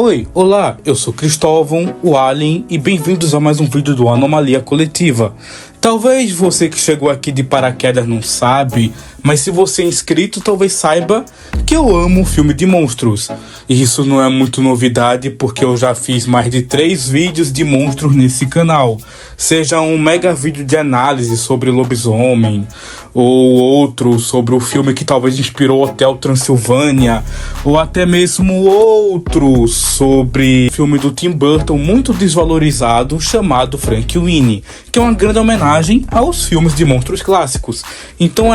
Oi, olá, eu sou Cristóvão, o Alien, e bem-vindos a mais um vídeo do Anomalia Coletiva. Talvez você que chegou aqui de paraquedas não sabe, mas se você é inscrito, talvez saiba que eu amo filme de monstros. E isso não é muito novidade, porque eu já fiz mais de 3 vídeos de monstros nesse canal. Seja um mega vídeo de análise sobre lobisomem, ou outro sobre o filme que talvez inspirou o Hotel Transilvânia, ou até mesmo outro sobre o filme do Tim Burton muito desvalorizado chamado Frankenweenie, que é uma grande homenagem aos filmes de monstros clássicos. Então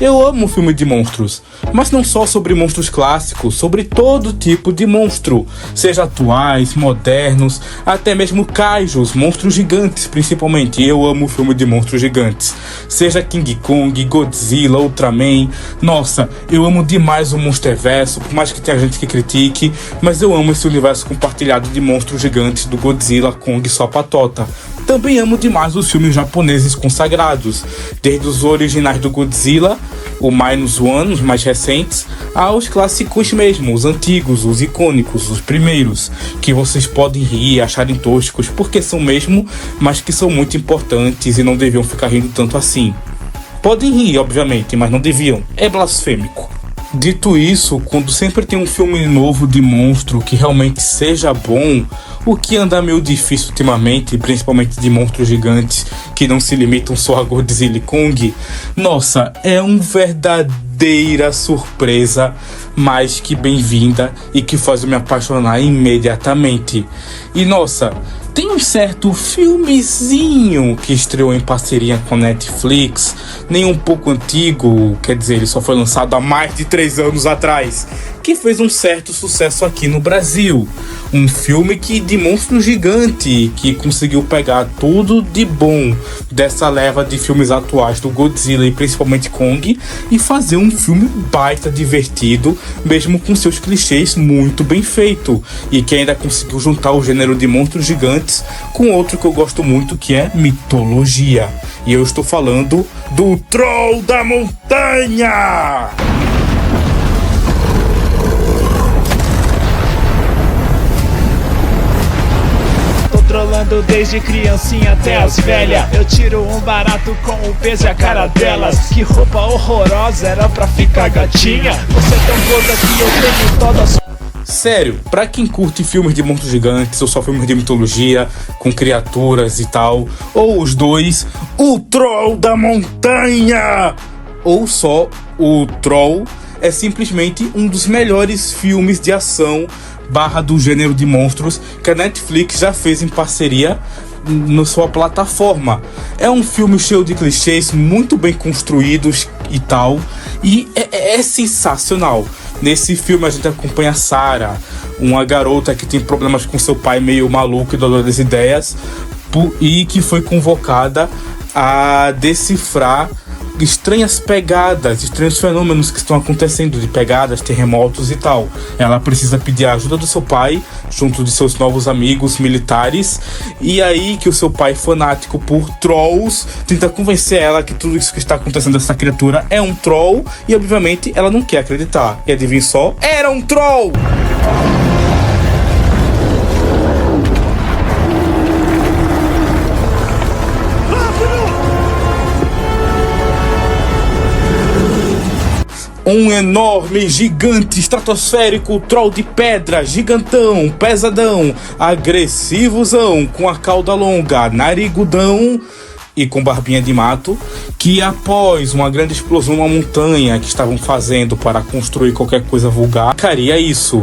eu amo filme de monstros, mas não só sobre monstros clássicos, sobre todo tipo de monstro, seja atuais, modernos, até mesmo kaijus, monstros gigantes principalmente. Eu amo filme de monstros gigantes, seja King Kong, Godzilla, Ultraman. Nossa, eu amo demais o Monsterverso, por mais que tenha gente que critique, mas eu amo esse universo compartilhado de monstros gigantes do Godzilla, Kong e sua patota. Também amo demais os filmes japoneses consagrados, desde os originais do Godzilla, o -1, os mais recentes, aos clássicos mesmo, os antigos, os icônicos, os primeiros, que vocês podem rir e acharem toscos, porque são mesmo, mas que são muito importantes e não deviam ficar rindo tanto assim. Podem rir, obviamente, mas não deviam, é blasfêmico. Dito isso, quando sempre tem um filme novo de monstro que realmente seja bom, o que anda meio difícil ultimamente, principalmente de monstros gigantes que não se limitam só a Godzilla e Kong, nossa, é uma verdadeira surpresa, mais que bem-vinda e que faz eu me apaixonar imediatamente. E nossa, tem um certo filmezinho que estreou em parceria com a Netflix, nem um pouco antigo, quer dizer, ele só foi lançado há mais de 3 anos atrás, que fez um certo sucesso aqui no Brasil. Um filme de monstro gigante, que conseguiu pegar tudo de bom dessa leva de filmes atuais do Godzilla e principalmente Kong e fazer um filme baita divertido, mesmo com seus clichês muito bem feito, e que ainda conseguiu juntar o gênero de monstros gigantes com outro que eu gosto muito, que é mitologia. E eu estou falando do Troll da Montanha! Trolando desde criancinha até as velhas. Eu tiro um barato com o peso e a cara delas. Que roupa horrorosa, era pra ficar gatinha. Você é tão gorda que eu tenho todas. Sério, pra quem curte filmes de monstros gigantes ou só filmes de mitologia com criaturas e tal, ou os dois, o Troll da Montanha ou só o Troll é simplesmente um dos melhores filmes de ação do gênero de monstros que a Netflix já fez em parceria na sua plataforma. É um filme cheio de clichês, muito bem construídos e tal, e é sensacional. Nesse filme a gente acompanha a Sarah, uma garota que tem problemas com seu pai meio maluco e dono das ideias, e que foi convocada a decifrar estranhas pegadas, estranhos fenômenos que estão acontecendo, de pegadas, terremotos e tal. Ela precisa pedir a ajuda do seu pai, junto de seus novos amigos militares, e aí que o seu pai, fanático por trolls, tenta convencer ela que tudo isso que está acontecendo essa criatura é um troll, e obviamente ela não quer acreditar. E adivinha só? Era um troll! Um enorme, gigante, estratosférico troll de pedra, gigantão, pesadão, agressivozão, com a cauda longa, narigudão e com barbinha de mato, que após uma grande explosão numa montanha que estavam fazendo para construir qualquer coisa vulgar, faria isso.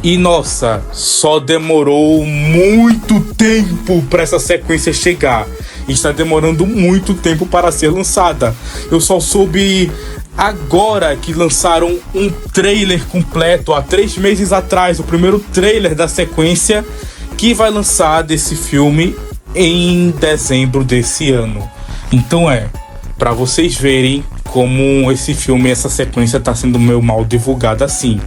E nossa, só demorou muito tempo para essa sequência chegar. Está demorando muito tempo para ser lançada. Eu só soube agora que lançaram um trailer completo há 3 meses atrás, o primeiro trailer da sequência que vai lançar desse filme em dezembro desse ano. Então para vocês verem como esse filme, essa sequência tá sendo meio mal divulgada assim.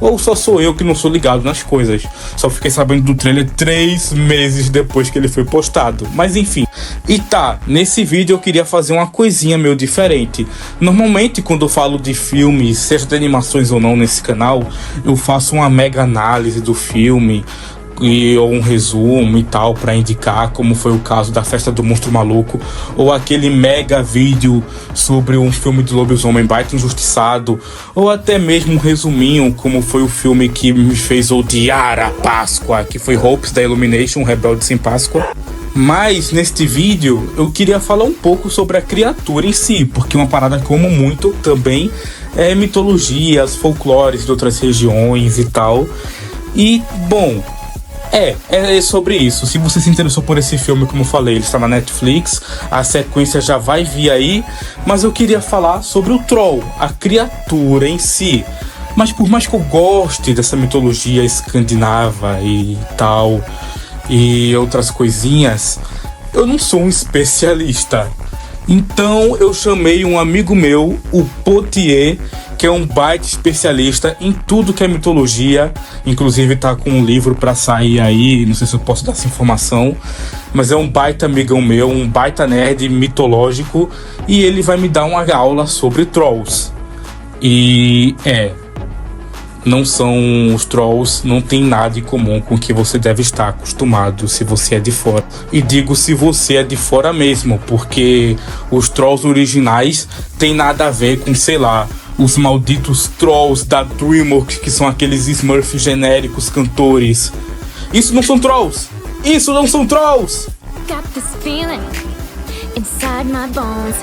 Ou só sou eu que não sou ligado nas coisas. Só fiquei sabendo do trailer 3 meses depois que ele foi postado. Mas enfim, E tá, nesse vídeo eu queria fazer uma coisinha meio diferente. Normalmente quando eu falo de filmes, seja de animações ou não nesse canal, eu faço uma mega análise do filme ou um resumo e tal para indicar, como foi o caso da Festa do Monstro Maluco, ou aquele mega vídeo sobre um filme de lobisomem baita injustiçado, ou até mesmo um resuminho, como foi o filme que me fez odiar a Páscoa, que foi Hopes da Illumination, Rebelde Sem Páscoa. Mas neste vídeo eu queria falar um pouco sobre a criatura em si, porque uma parada que eu amo muito também é mitologias, folclores de outras regiões e tal. E, bom, é sobre isso. Se você se interessou por esse filme, como eu falei, ele está na Netflix, a sequência já vai vir aí, mas eu queria falar sobre o Troll, a criatura em si. Mas por mais que eu goste dessa mitologia escandinava e tal, e outras coisinhas, eu não sou um especialista. Então eu chamei um amigo meu, o Potier, que é um baita especialista em tudo que é mitologia. Inclusive tá com um livro pra sair aí, não sei se eu posso dar essa informação, mas é um baita amigão meu, um baita nerd mitológico, e ele vai me dar uma aula sobre trolls. E não são os trolls, não tem nada em comum com o que você deve estar acostumado se você é de fora. E digo se você é de fora mesmo, porque os trolls originais tem nada a ver com, sei lá, os malditos trolls da DreamWorks, que são aqueles Smurfs genéricos cantores. Isso não são trolls! Isso não são trolls! Got this feeling inside my bones.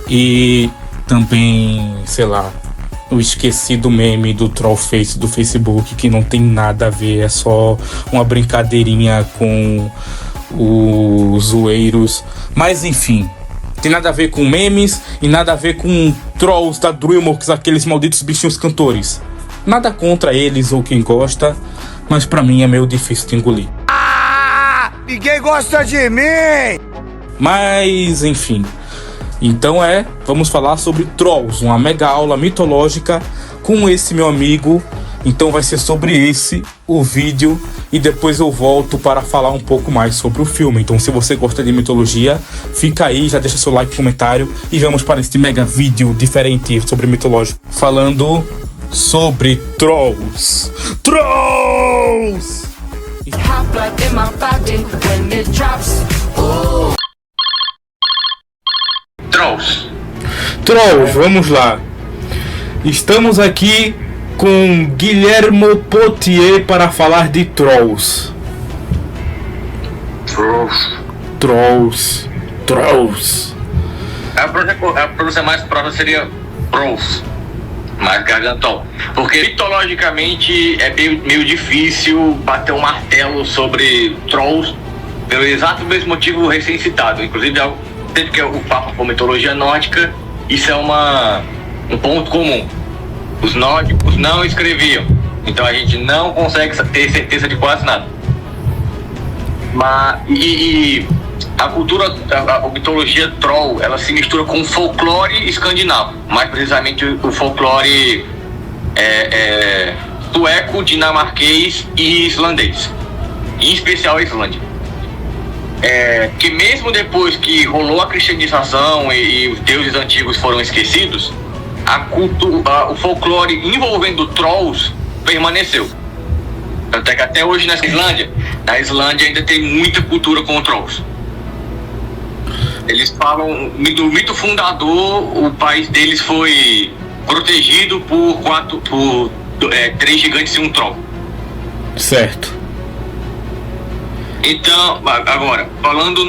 E também, sei lá, eu esqueci do meme do Trollface do Facebook, que não tem nada a ver, é só uma brincadeirinha com os zoeiros. Mas enfim, tem nada a ver com memes e nada a ver com trolls da DreamWorks, aqueles malditos bichinhos cantores. Nada contra eles ou quem gosta, mas pra mim é meio difícil de engolir. Ninguém gosta de mim! Mas enfim, então vamos falar sobre trolls, uma mega aula mitológica com esse meu amigo. Então vai ser sobre esse o vídeo, e depois eu volto para falar um pouco mais sobre o filme. Então se você gosta de mitologia, fica aí, já deixa seu like, comentário, e vamos para este mega vídeo diferente sobre mitológico, falando sobre trolls. Trolls! Trolls, vamos lá. Estamos aqui com Guilhermo Potier para falar de trolls. Trolls. A pronúncia mais próxima seria trolls, mais gargantol. Porque mitologicamente é meio difícil bater um martelo sobre trolls, pelo exato mesmo motivo recém-citado. Inclusive, desde que o papo for mitologia nórdica, isso é um ponto comum. Os nórdicos não escreviam, então a gente não consegue ter certeza de quase nada. Mas a cultura, a mitologia troll, ela se mistura com o folclore escandinavo, mais precisamente o folclore sueco, dinamarquês e islandês, em especial a Islândia. Que mesmo depois que rolou a cristianização e os deuses antigos foram esquecidos, o folclore envolvendo trolls permaneceu. Até que até hoje na Islândia ainda tem muita cultura com trolls. Eles falam, do mito fundador, o país deles foi protegido por 3 gigantes e um troll. Certo. Então, agora, falando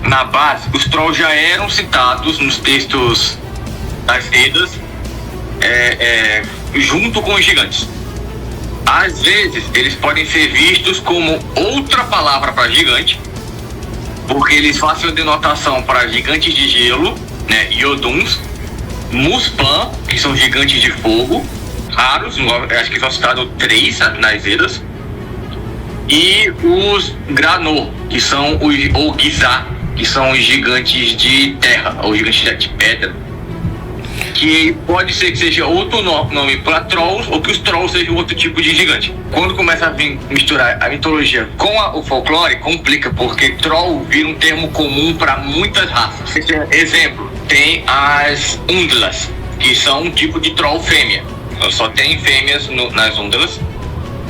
na base, os trolls já eram citados nos textos das Edas, junto com os gigantes. Às vezes, eles podem ser vistos como outra palavra para gigante, porque eles fazem a denotação para gigantes de gelo, né, Ioduns, Muspelheim, que são gigantes de fogo, raros, acho que são citados 3 nas Edas, e os Granor, que são ou Gizar, que são os gigantes de terra, ou gigantes de pedra. que pode ser que seja outro nome para Trolls, ou que os Trolls sejam outro tipo de gigante. Quando começa a vir misturar a mitologia com o folclore, complica, porque Troll vira um termo comum para muitas raças. Exemplo, tem as Undlas, que são um tipo de Troll fêmea. Só tem fêmeas nas Undlas,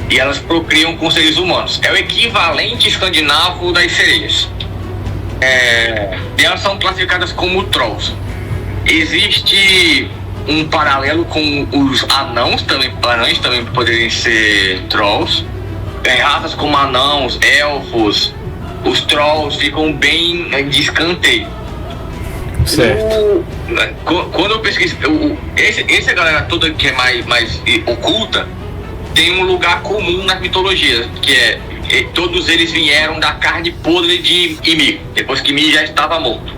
e elas procriam com seres humanos. É o equivalente escandinavo das sereias. E elas são classificadas como Trolls. Existe um paralelo com os anões também poderem ser Trolls. Raças como anãos, elfos, os Trolls ficam bem de escanteio. Certo. Quando eu pesquiso, essa galera toda que é mais oculta, tem um lugar comum nas mitologias, que todos eles vieram da carne podre de Ymir, depois que Ymir já estava morto.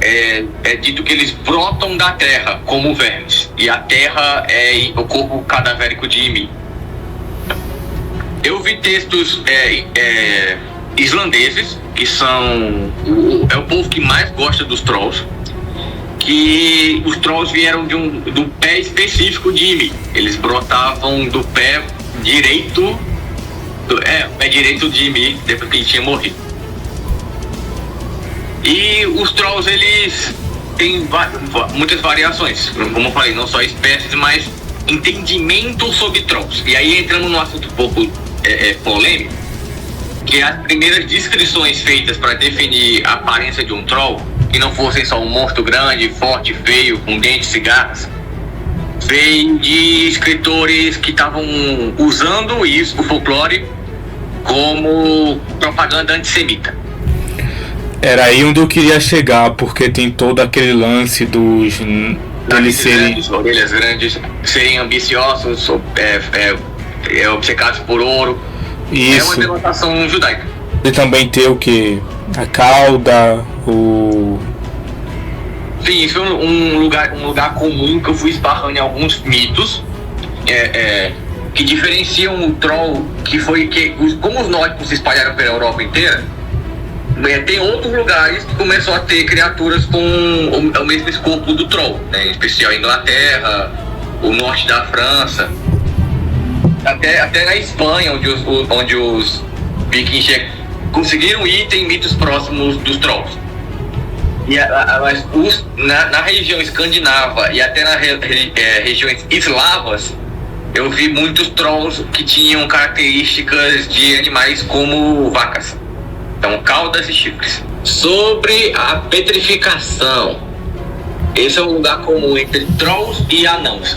É dito que eles brotam da terra como vermes, e a terra é o corpo cadavérico de Ymir. Eu vi textos islandeses, que são o povo que mais gosta dos Trolls, que os Trolls vieram do pé específico de Ymir. Eles brotavam do pé direito, pé direito de Ymir, depois que ele tinha morrido. E os Trolls, eles têm muitas variações, como eu falei, não só espécies, mas entendimento sobre Trolls. E aí entramos num assunto um pouco polêmico, que as primeiras descrições feitas para definir a aparência de um Troll, que não fossem só um monstro grande, forte, feio, com dentes e garras, veio de escritores que estavam usando isso, o folclore, como propaganda antissemita. Era aí onde eu queria chegar, porque tem todo aquele lance dos eles serem orelhas grandes, serem ambiciosos, obcecados por ouro. Isso. É uma denotação judaica. E também ter o que? A cauda, Sim, isso foi um lugar comum que eu fui esbarrando em alguns mitos que diferenciam o Troll, como os nórdicos se espalharam pela Europa inteira. Tem outros lugares que começou a ter criaturas com o mesmo escopo do Troll, né? Em especial a Inglaterra, o norte da França, até na Espanha, onde os vikings conseguiram ir, tem mitos próximos dos Trolls. Mas na região escandinava e até nas regiões eslavas, eu vi muitos Trolls que tinham características de animais como vacas. Então, caudas e chifres. Sobre a petrificação, esse é um lugar comum entre Trolls e anões.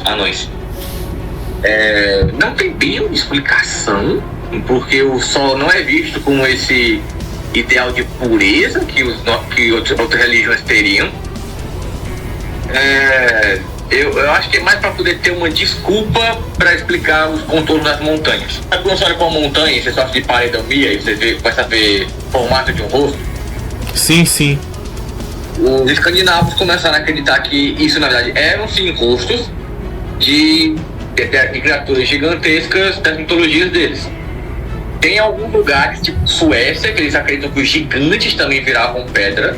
Não tem bem uma explicação, porque o Sol não é visto como esse ideal de pureza que outras religiões teriam. Eu acho que é mais para poder ter uma desculpa para explicar os contornos das montanhas. Quando você olha para uma montanha, você sofre de pareidomia e você começa a ver formato de um rosto. Sim. Os escandinavos começaram a acreditar que isso, na verdade, eram sim rostos de criaturas gigantescas das mitologias deles. Tem alguns lugares, tipo Suécia, que eles acreditam que os gigantes também viravam pedra,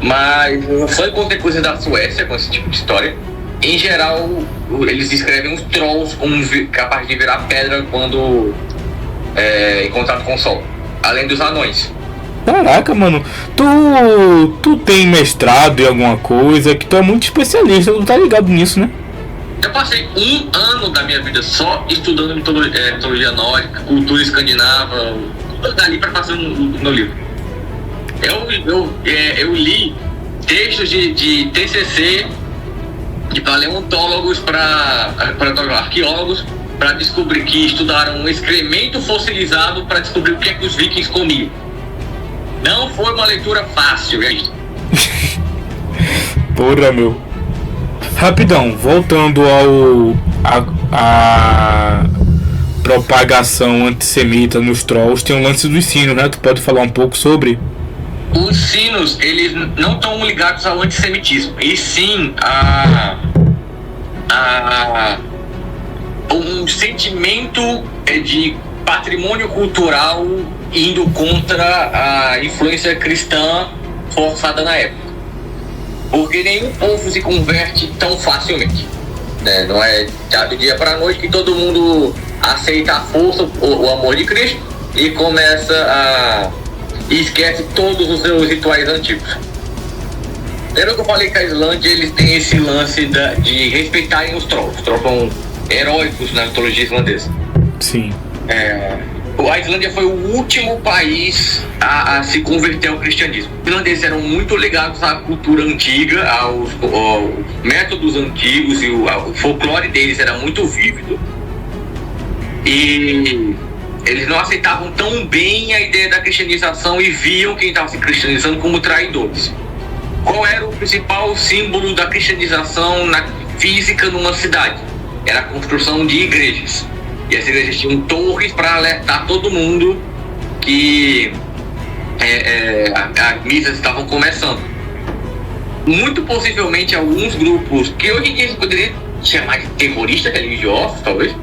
mas só encontrei coisas da Suécia com esse tipo de história. Em geral, eles descrevem os Trolls como capazes de virar pedra quando em contato com o Sol, além dos anões. Caraca, mano, tu tem mestrado em alguma coisa, que tu é muito especialista, tu tá ligado nisso, né? Eu passei 1 ano da minha vida só estudando mitologia nórdica, cultura escandinava, tudo dali para fazer no livro. Eu li textos de TCC de paleontólogos para arqueólogos, para descobrir que estudaram um excremento fossilizado para descobrir o que é que os vikings comiam. Não foi uma leitura fácil, gente. Porra, meu. Rapidão, voltando a propagação antissemita nos Trolls, tem o lance dos sinos, né? Tu pode falar um pouco sobre? Os sinos, eles não estão ligados ao antissemitismo, e sim a um sentimento de patrimônio cultural indo contra a influência cristã forçada na época. porque nenhum povo se converte tão facilmente, né? Não é do dia para a noite que todo mundo aceita a força, o amor de Cristo e e esquece todos os seus rituais antigos. Lembra que eu falei que a Islândia eles têm esse lance de respeitarem os Trolls? Os Trolls são heróicos na mitologia islandesa. Sim. A Islândia foi o último país a se converter ao cristianismo. Os islandeses eram muito ligados à cultura antiga, aos métodos antigos, e o folclore deles era muito vívido. E eles não aceitavam tão bem a ideia da cristianização e viam quem estava se cristianizando como traidores. Qual era o principal símbolo da cristianização física numa cidade? Era a construção de igrejas. E as igrejas tinham torres para alertar todo mundo que as missas estavam começando. Muito possivelmente alguns grupos, que hoje em dia se poderia chamar de terroristas religiosos, talvez,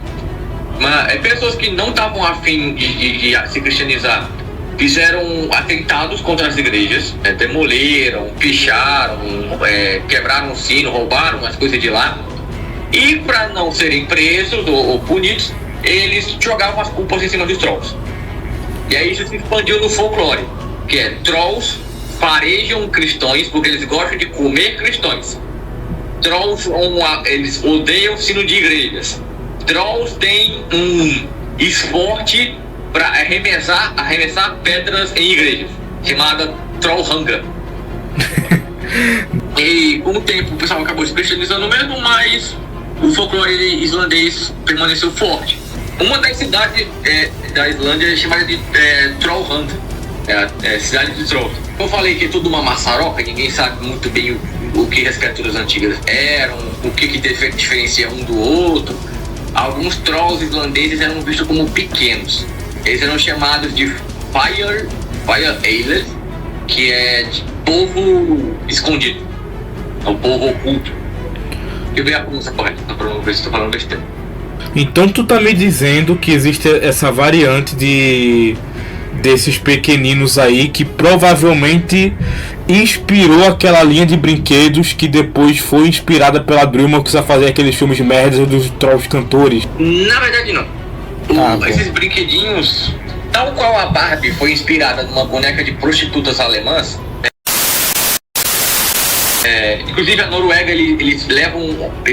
mas pessoas que não estavam afim de se cristianizar, fizeram atentados contra as igrejas, demoleram, picharam, quebraram o sino, roubaram as coisas de lá. E para não serem presos ou punidos, eles jogavam as culpas em cima dos Trolls. E aí isso se expandiu no folclore, que é Trolls farejam cristãos porque eles gostam de comer cristãos. Trolls eles odeiam o sino de igrejas. Trolls têm um esporte para arremessar pedras em igrejas, chamada Trollhunga. E com o tempo o pessoal acabou se cristianizando mesmo, mas o folclore islandês permaneceu forte. Uma das cidades da Islândia é chamada de Trollhund, cidade de Trolls. Eu falei que é tudo uma maçaroca, ninguém sabe muito bem o que as criaturas antigas eram, o que diferencia um do outro. Alguns Trolls islandeses eram vistos como pequenos. Eles eram chamados de Fire Ailes, que é de povo escondido, é o povo oculto. Eu vi a pronúncia correta, para não ver se estou falando besteira. Então tu tá me dizendo que existe essa variante desses pequeninos aí que provavelmente inspirou aquela linha de brinquedos que depois foi inspirada pela DreamWorks a fazer aqueles filmes merdas dos Trolls cantores? Na verdade não. Esses brinquedinhos, tal qual a Barbie foi inspirada numa boneca de prostitutas alemãs, inclusive a Noruega, eles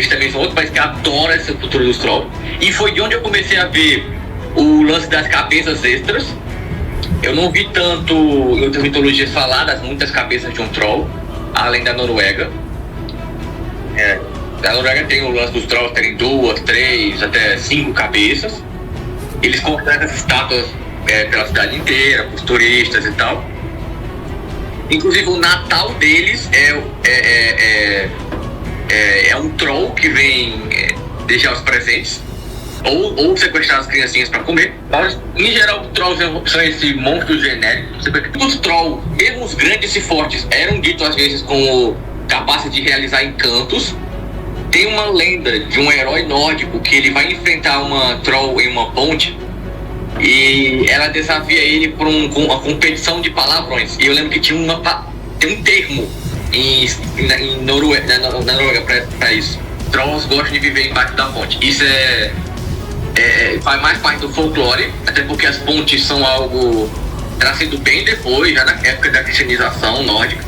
também são outro país que adora essa cultura dos Trolls. E foi de onde eu comecei a ver o lance das cabeças extras. Eu não vi tanto em outras mitologias faladas muitas cabeças de um Troll, além da Noruega. A Noruega tem o lance dos Trolls terem 2, 3, até 5 cabeças. Eles constroem essas estátuas pela cidade inteira, para os turistas e tal. Inclusive o Natal deles é um Troll que vem deixar os presentes ou sequestrar as criancinhas para comer. Mas, em geral, os Trolls são esse monstro genérico. Os Trolls, mesmo os grandes e fortes, eram ditos às vezes como capazes de realizar encantos. Tem uma lenda de um herói nórdico que ele vai enfrentar uma Troll em uma ponte e ela desafia ele por uma competição de palavrões. E eu lembro que tinha tem um termo na Noruega para isso. Trolls gostam de viver embaixo da ponte. Isso faz mais parte do folclore, até porque as pontes são algo trazido bem depois, já na época da cristianização nórdica.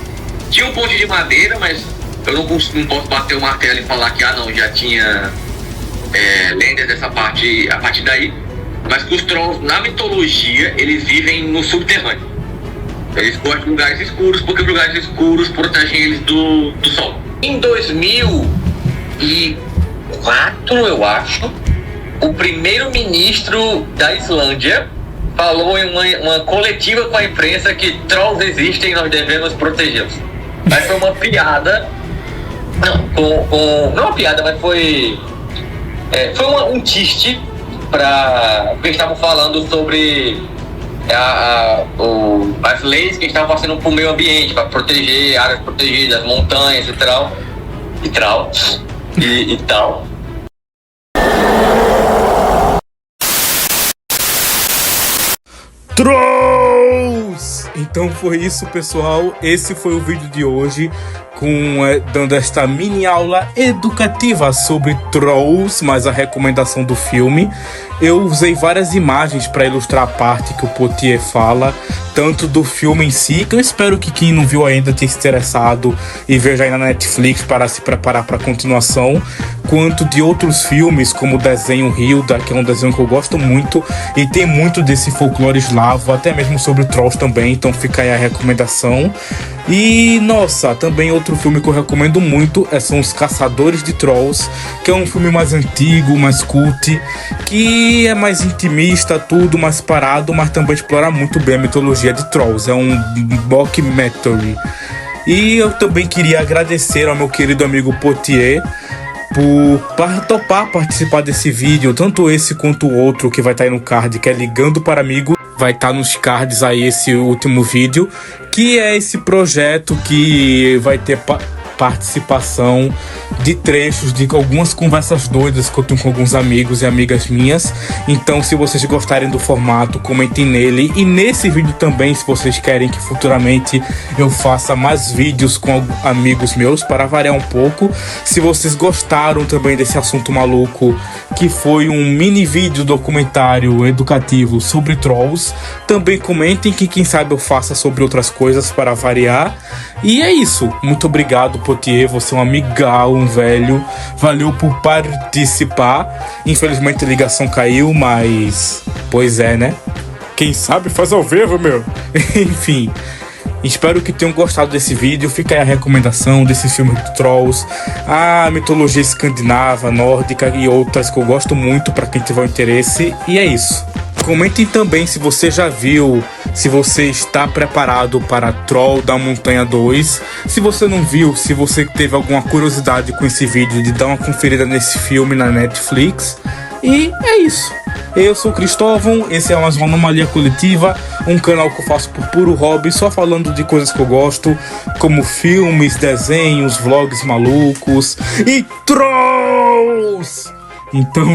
Tinha um ponte de madeira, mas eu não posso bater o martelo e falar que já tinha lendas dessa parte a partir daí. Mas que os Trolls, na mitologia, eles vivem no subterrâneo. Eles gostam de lugares escuros, porque os lugares escuros protegem eles do sol. Em 2004, eu acho, o primeiro-ministro da Islândia falou em uma coletiva com a imprensa que Trolls existem e nós devemos protegê-los. Mas foi uma piada. Não uma piada, mas foi um tiste porque eles estavam falando sobre as leis que estavam fazendo para o meio ambiente, para proteger áreas protegidas, montanhas e tal. Trolls! Então foi isso, pessoal. Esse foi o vídeo de hoje. dando esta mini aula educativa sobre Trolls, mais a recomendação do filme. Eu usei várias imagens para ilustrar a parte que o Potier fala, tanto do filme em si, que eu espero que quem não viu ainda tenha se interessado e veja aí na Netflix para se preparar para a continuação, quanto de outros filmes, como o desenho Hilda, que é um desenho que eu gosto muito e tem muito desse folclore eslavo, até mesmo sobre Trolls também, então fica aí a recomendação. E, nossa, também outro filme que eu recomendo muito são Os Caçadores de Trolls, que é um filme mais antigo, mais cult, que é mais intimista, tudo mais parado, mas também explora muito bem a mitologia de Trolls. É um mockumentary. E eu também queria agradecer ao meu querido amigo Potier por topar participar desse vídeo, tanto esse quanto o outro que vai estar aí no card, que é Ligando para Amigo. Vai estar nos cards aí esse último vídeo, que é esse projeto que vai ter participação de trechos de algumas conversas doidas que eu tenho com alguns amigos e amigas minhas. Então, se vocês gostarem do formato, comentem nele. E nesse vídeo também, se vocês querem que futuramente eu faça mais vídeos com amigos meus, para variar um pouco. Se vocês gostaram também desse assunto maluco, que foi um mini vídeo documentário educativo sobre Trolls, também comentem, que quem sabe eu faça sobre outras coisas para variar. E é isso. Muito obrigado, Potier. Você é um amigão, um velho. Valeu por participar. Infelizmente a ligação caiu, mas... pois é, né? Quem sabe faz ao vivo, meu. Enfim. Espero que tenham gostado desse vídeo. Fica aí a recomendação desse filme de Trolls, a mitologia escandinava, nórdica e outras que eu gosto muito para quem tiver interesse. E é isso. Comentem também se você já viu, se você está preparado para Troll da Montanha 2. Se você não viu, se você teve alguma curiosidade com esse vídeo, de dar uma conferida nesse filme na Netflix. E é isso. Eu sou o Cristóvão, esse é mais uma Anomalia Coletiva, um canal que eu faço por puro hobby, só falando de coisas que eu gosto, como filmes, desenhos, vlogs malucos e Trolls! Então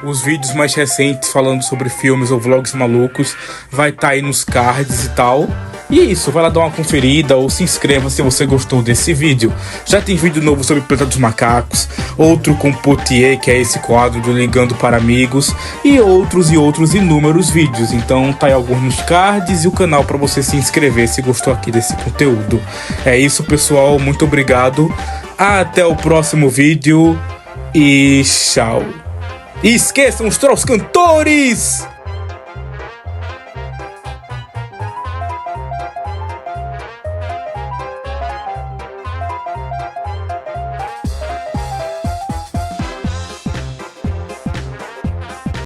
os vídeos mais recentes falando sobre filmes ou vlogs malucos vai estar aí nos cards e tal. E é isso, vai lá dar uma conferida ou se inscreva se você gostou desse vídeo. Já tem vídeo novo sobre Planeta dos Macacos, outro com Potier, que é esse quadro do Ligando para Amigos, e outros inúmeros vídeos. Então tá aí alguns nos cards e o canal para você se inscrever se gostou aqui desse conteúdo. É isso, pessoal, muito obrigado. Até o próximo vídeo e tchau. E esqueçam os Trolls cantores!